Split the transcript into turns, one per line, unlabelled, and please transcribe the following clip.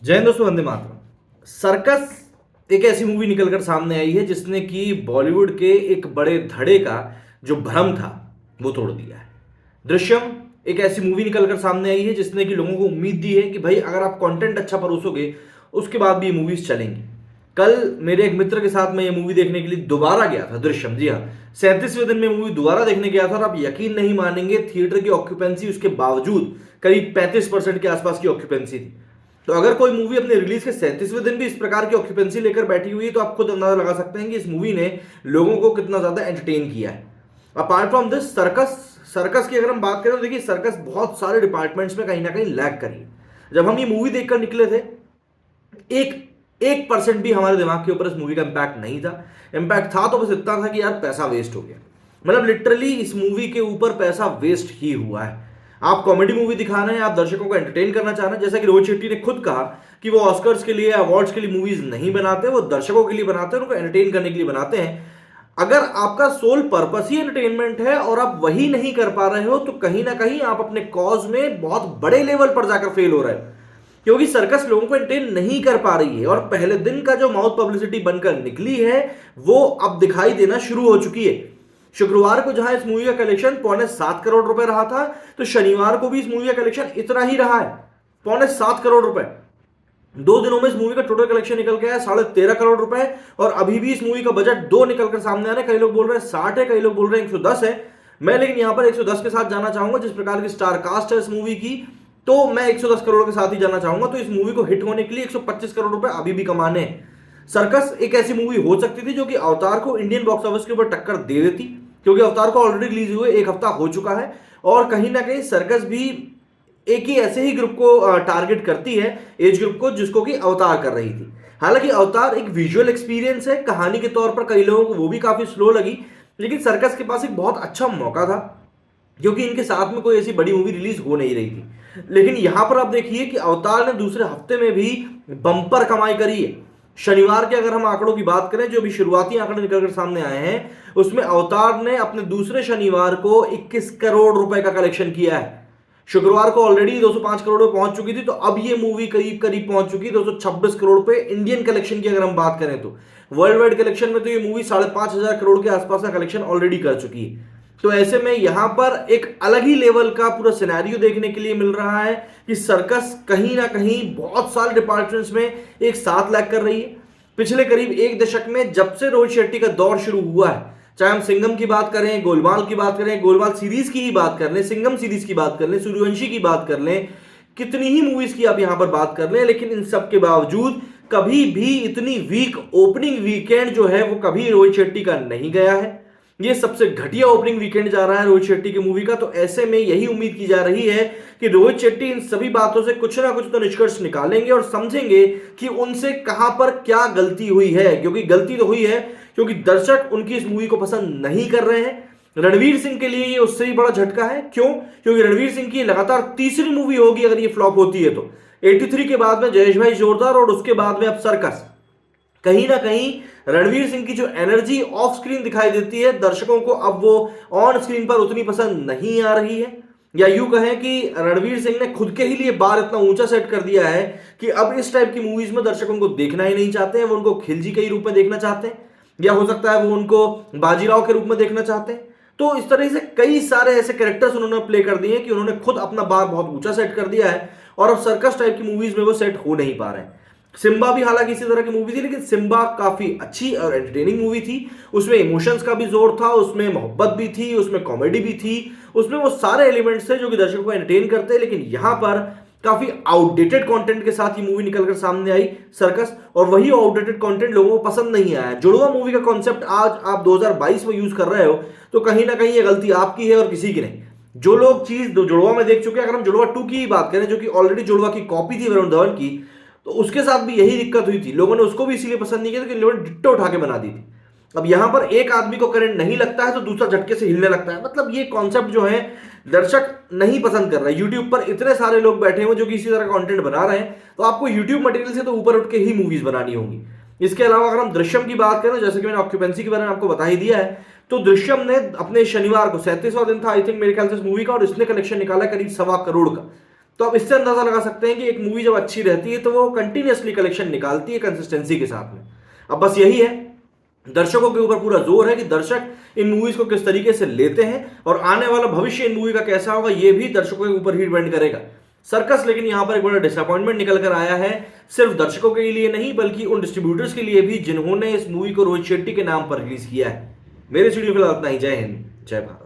जय हिंद दोस्तों, वंदे मातरम। सर्कस एक ऐसी मूवी निकलकर सामने आई है जिसने कि बॉलीवुड के एक बड़े धड़े का जो भ्रम था वो तोड़ दिया है। दृश्यम एक ऐसी मूवी निकलकर सामने आई है जिसने कि लोगों को उम्मीद दी है कि भाई अगर आप कंटेंट अच्छा परोसोगे उसके बाद भी ये मूवीज चलेंगी। कल मेरे एक मित्र के साथ मैं ये मूवी देखने के लिए दोबारा गया था, दृश्यम। जी हाँ, 37वें दिन में मूवी दोबारा देखने गया था और आप यकीन नहीं मानेंगे, थिएटर की ऑक्यूपेंसी उसके बावजूद करीब 35% के आसपास की ऑक्यूपेंसी थी। तो अगर कोई मूवी अपने रिलीज के 37वें दिन भी इस प्रकार की ऑक्यूपेंसी लेकर बैठी हुई है तो आप खुद अंदाजा लगा सकते हैं कि इस मूवी ने लोगों को कितना ज्यादा एंटरटेन किया है। Apart from this, circus circus की अगर हम बात करें तो देखिए, सर्कस बहुत सारे डिपार्टमेंट्स में कहीं ना कहीं लैग करी है। जब हम ये मूवी देखकर निकले थे, एक 1% भी हमारे दिमाग के ऊपर इस मूवी का इंपैक्ट नहीं था। इंपैक्ट था तो बस इतना था कि यार पैसा वेस्ट हो गया। मतलब लिटरली इस मूवी के ऊपर पैसा वेस्ट ही हुआ है। आप कॉमेडी मूवी दिखा रहे हैं, आप दर्शकों को एंटरटेन करना चाह रहे हैं, जैसा कि रोहित शेट्टी ने खुद कहा कि वो ऑस्कर्स के लिए, अवार्ड्स के लिए मूवीज नहीं बनाते, वो दर्शकों के लिए बनाते हैं, उनको एंटरटेन करने के लिए बनाते हैं। अगर आपका सोल पर्पस ही एंटरटेनमेंट है और आप वही नहीं कर पा रहे हो तो कहीं ना कहीं आप अपने कॉज में बहुत बड़े लेवल पर जाकर फेल हो रहे हो, क्योंकि सर्कस लोगों को एंटरटेन नहीं कर पा रही है। और पहले दिन का जो माउथ पब्लिसिटी बनकर निकली है वो अब दिखाई देना शुरू हो चुकी है। शुक्रवार को जहां इस मूवी का कलेक्शन 6.25 करोड़ रुपए रहा था, तो शनिवार को भी इस मूवी का कलेक्शन इतना ही रहा है, 7.25 करोड़ रुपए। 2 दिनों में इस मूवी का टोटल कलेक्शन निकल गया है 13.5 करोड़ रुपए। और अभी भी इस मूवी का बजट 2 निकलकर सामने आ रहा है। कई लोग बोल रहे हैं 60 है, कई लोग बोल रहे हैं 110 है। मैं लेकिन यहां पर 110 के साथ जाना चाहूंगा। जिस प्रकार की स्टार कास्ट है इस मूवी की, तो मैं 110 करोड़ के साथ ही जाना चाहूंगा। तो इस मूवी को हिट होने के लिए 125 करोड़ रुपए अभी भी कमाने हैं। सर्कस एक ऐसी मूवी हो सकती थी जो कि अवतार को इंडियन बॉक्स ऑफिस के ऊपर टक्कर दे देती, क्योंकि अवतार को ऑलरेडी रिलीज हुए 1 हफ्ता हो चुका है। और कहीं ना कहीं सर्कस भी एक ही ऐसे ही ग्रुप को टारगेट करती है, एज ग्रुप को, जिसको कि अवतार कर रही थी। हालांकि अवतार एक विजुअल एक्सपीरियंस है, कहानी के तौर पर कई लोगों को वो भी काफी स्लो लगी, लेकिन सर्कस के पास एक बहुत अच्छा मौका था क्योंकि इनके साथ में कोई ऐसी बड़ी मूवी रिलीज हो नहीं रही थी। लेकिन यहां पर आप देखिए कि अवतार ने दूसरे हफ्ते में भी बंपर कमाई करी है। शनिवार के अगर हम आंकड़ों की बात करें, जो भी शुरुआती आंकड़े निकलकर सामने आए हैं, उसमें अवतार ने अपने दूसरे शनिवार को 21 करोड़ रुपए का कलेक्शन किया है। शुक्रवार को ऑलरेडी 205 करोड़ पे पहुंच चुकी थी, तो अब ये मूवी करीब करीब पहुंच चुकी है 226 करोड़ पे। इंडियन कलेक्शन की अगर हम बात करें तो वर्ल्ड वाइड कलेक्शन में तो ये मूवी 5,500 करोड़ के आसपास का कलेक्शन ऑलरेडी कर चुकी है। तो ऐसे में यहां पर एक अलग ही लेवल का पूरा सिनेरियो देखने के लिए मिल रहा है कि सर्कस कहीं ना कहीं बहुत सारे डिपार्टमेंट्स में एक साथ लैग कर रही है। पिछले करीब 1 दशक में जब से रोहित शेट्टी का दौर शुरू हुआ है, चाहे हम सिंघम की बात करें, गोलमाल की बात करें, गोलमाल सीरीज की ही बात कर लें, सिंघम सीरीज की बात कर लें, सूर्यवंशी की बात कर लें, कितनी ही मूवीज की आप यहां पर बात कर लें, लेकिन इन सब के बावजूद कभी भी इतनी वीक ओपनिंग वीकेंड जो है वो कभी रोहित शेट्टी का नहीं गया है। ये सबसे घटिया ओपनिंग वीकेंड जा रहा है रोहित शेट्टी की मूवी का। तो ऐसे में यही उम्मीद की जा रही है कि रोहित शेट्टी इन सभी बातों से कुछ ना कुछ तो निष्कर्ष निकालेंगे और समझेंगे कि उनसे कहां पर क्या गलती हुई है, क्योंकि गलती तो हुई है क्योंकि दर्शक उनकी इस मूवी को पसंद नहीं कर रहे हैं। रणवीर सिंह के लिए ये उससे भी बड़ा झटका है। क्यों? क्योंकि रणवीर सिंह की लगातार तीसरी मूवी होगी अगर ये फ्लॉप होती है तो। 83 के बाद में जयेश भाई जोरदार और उसके बाद में अब सर्कस। कहीं ना कहीं रणवीर सिंह की जो एनर्जी ऑफ स्क्रीन दिखाई देती है, दर्शकों को अब वो ऑन स्क्रीन पर उतनी पसंद नहीं आ रही है। या यूं कहें कि रणवीर सिंह ने खुद के ही लिए बार इतना ऊंचा सेट कर दिया है कि अब इस टाइप की मूवीज में दर्शकों को देखना ही नहीं चाहते हैं, वो उनको खिलजी के रूप में देखना चाहते हैं, या हो सकता है वो उनको बाजीराव के रूप में देखना चाहते हैं। तो इस तरह से कई सारे ऐसे कैरेक्टर्स उन्होंने प्ले कर दिए कि उन्होंने खुद अपना बार बहुत ऊंचा सेट कर दिया है और अब सर्कस टाइप की मूवीज में वो सेट हो नहीं पा रहे हैं। सिम्बा भी हालांकि इसी तरह की मूवी थी, लेकिन सिम्बा काफी अच्छी और एंटरटेनिंग मूवी थी। उसमें इमोशंस का भी जोर था, उसमें मोहब्बत भी थी, उसमें कॉमेडी भी थी, उसमें वो सारे एलिमेंट्स थे जो कि दर्शकों को एंटरटेन करते हैं। लेकिन यहां पर काफी आउटडेटेड कंटेंट के साथ ये मूवी निकलकर सामने आई सर्कस, और वही आउटडेटेड कंटेंट लोगों को पसंद नहीं आया। जुड़वा मूवी का कॉन्सेप्ट आज आप 2022 में यूज कर रहे हो तो कहीं ना कहीं ये गलती आपकी है और किसी की नहीं। जो लोग चीज जुड़वा में देख चुके हैं, अगर हम जुड़वा 2 की बात करें जो कि ऑलरेडी जुड़वा की कॉपी थी वरुण धवन की, तो उसके साथ भी यही दिक्कत हुई थी। लोगों ने उसको भी इसीलिए पसंद नहीं किया क्योंकि लोगों ने डिट्टो उठा के बना दी थी। अब यहां पर एक आदमी को करंट नहीं लगता है तो दूसरा झटके से हिलने लगता है। मतलब ये कॉन्सेप्ट जो है दर्शक नहीं पसंद कर रहे हैं। यूट्यूब पर इतने सारे लोग बैठे हुए जो कि इसी तरह कंटेंट बना रहे हैं, तो आपको यूट्यूब मटेरियल से तो ऊपर उठ के ही मूवीज बनानी होंगी। इसके अलावा अगर हम दृश्यम की बात करें, जैसे कि मैंने ऑक्यूपेंसी के बारे में आपको बता ही दिया है, तो दृश्यम ने अपने शनिवार को 37वां दिन था आई थिंक मेरे ख्याल से इस मूवी का, और इसने कलेक्शन निकाला करीब 1.25 करोड़ का। तो आप इससे अंदाजा लगा सकते हैं कि एक मूवी जब अच्छी रहती है तो वो कंटिन्यूअसली कलेक्शन निकालती है कंसिस्टेंसी के साथ में। अब बस यही है, दर्शकों के ऊपर पूरा जोर है कि दर्शक इन मूवीज को किस तरीके से लेते हैं और आने वाला भविष्य इन मूवी का कैसा होगा, ये भी दर्शकों के ऊपर ही डिपेंड करेगा। सर्कस लेकिन यहां पर एक बड़ा डिसअपॉइंटमेंट निकल कर आया है, सिर्फ दर्शकों के लिए नहीं बल्कि उन डिस्ट्रीब्यूटर्स के लिए भी जिन्होंने इस मूवी को रोहित शेट्टी के नाम पर रिलीज किया है। मेरे स्टूडियो फिलहाल इतना ही। जय हिंद, जय भारत।